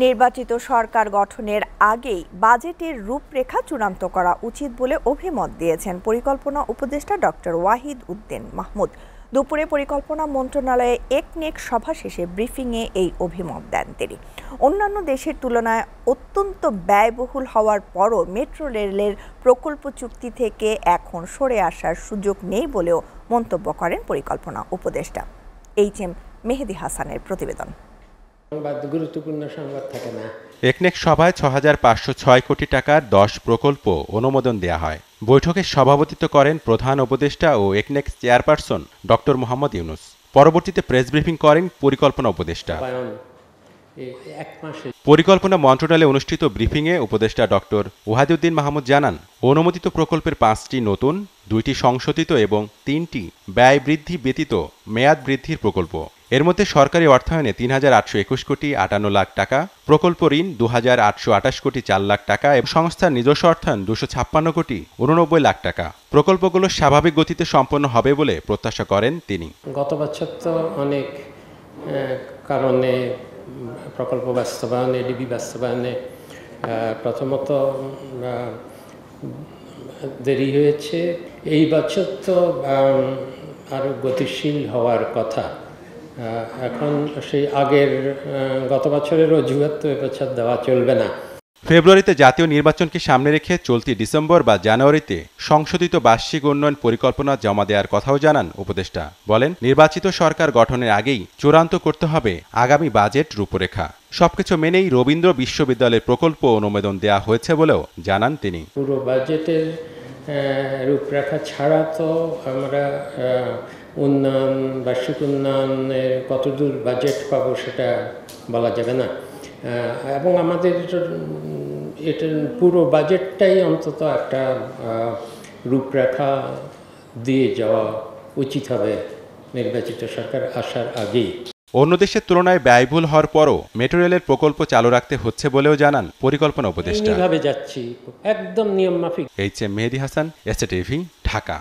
নির্বাচিত সরকার গঠনের আগেই বাজেটের রূপরেখা চূড়ান্ত করা উচিত বলে অভিমত দিয়েছেন পরিকল্পনা উপদেষ্টা ডক্টর ওয়াহিদ উদ্দিন মাহমুদ। দুপুরে পরিকল্পনা মন্ত্রণালয়ে একনেক সভা শেষে ব্রিফিংয়ে এই অভিমত দেন তিনি। অন্যান্য দেশের তুলনায় অত্যন্ত ব্যয়বহুল হওয়ার পরও মেট্রো রেলের প্রকল্প চুক্তি থেকে এখন সরে আসার সুযোগ নেই বলেও মন্তব্য করেন পরিকল্পনা উপদেষ্টা। এইচ.এম. মেহেদী হাসানের প্রতিবেদন। গুরুত্বপূর্ণ সংবাদ থাকে না। একনেক সভায় ৬,৫০৬ কোটি টাকার ১০ প্রকল্প অনুমোদন দেয়া হয়। বৈঠকে সভাপতিত্ব করেন প্রধান উপদেষ্টা ও একনেক চেয়ারপারসন ডক্টর মোহাম্মদ ইউনুস। পরবর্তীতে প্রেস ব্রিফিং করেন পরিকল্পনা উপদেষ্টা। পরিকল্পনা মন্ত্রণালয়ে অনুষ্ঠিত ব্রিফিংয়ে উপদেষ্টা ডক্টর ওয়াহিদ উদ্দিন মাহমুদ জানান, অনুমোদিত প্রকল্পের ৫টি নতুন, ২টি সংশোধিত এবং ৩টি ব্যয় বৃদ্ধি ব্যতীত মেয়াদ বৃদ্ধির প্রকল্প। এর মধ্যে সরকারি অর্থায়নে ৩,৮২১ কোটি ৫৮ লাখ টাকা, প্রকল্প ঋণ ২,৮২৮ কোটি ৪ লাখ টাকা এবং সংস্থার নিজস্ব অর্থায়ন ২৫৬ কোটি ৮৯ লাখ টাকা। প্রকল্পগুলো স্বাভাবিক গতিতে সম্পন্ন হবে বলে প্রত্যাশা করেন তিনি। গত বছর তো অনেক কারণে প্রকল্প বাস্তবায়নে, ডিবি বাস্তবায়নে প্রথমত দেরি হয়েছে। এই বছর তো আরও গতিশীল হওয়ার কথা। এখন সেই আগের গত বছরের অজুহাত তো এবছর দেওয়া চলবে না। ফেব্রুয়ারিতে জাতীয় নির্বাচনকে সামনে রেখে চলতি ডিসেম্বর বা জানুয়ারিতে সংশোধিত বার্ষিক উন্নয়ন পরিকল্পনা জমা দেওয়ার কথাও জানান উপদেষ্টা। বলেন, নির্বাচিত সরকার গঠনের আগেই চূড়ান্ত করতে হবে আগামী বাজেট রূপরেখা। সবকিছু মেনেই রবীন্দ্র বিশ্ববিদ্যালয়ের প্রকল্প অনুমোদন দেওয়া হয়েছে বলেও জানান তিনি। পুরো বাজেটের রূপরেখা ছাড়া তো আমরা উন্নয়ন, বার্ষিক উন্নয়নের কতদূর বাজেট পাবো সেটা বলা যাবে না। এবং আমাদের এটা পুরো বাজেটটাই অন্তত একটা রূপরেখা দিয়ে যাওয়া উচিত হবে নির্বাচিত সরকার আসার আগেই। অন্য দেশের তুলনায় ব্যয়বহুল হওয়ার পরও মেট্রো রেলের প্রকল্প চালু রাখতে হচ্ছে বলেও জানান পরিকল্পনা উপদেষ্টা। এইভাবে যাচ্ছি একদম নিয়ম মাফিক। এইচ.এম. মেহেদী হাসান, এসএ টিভি, ঢাকা।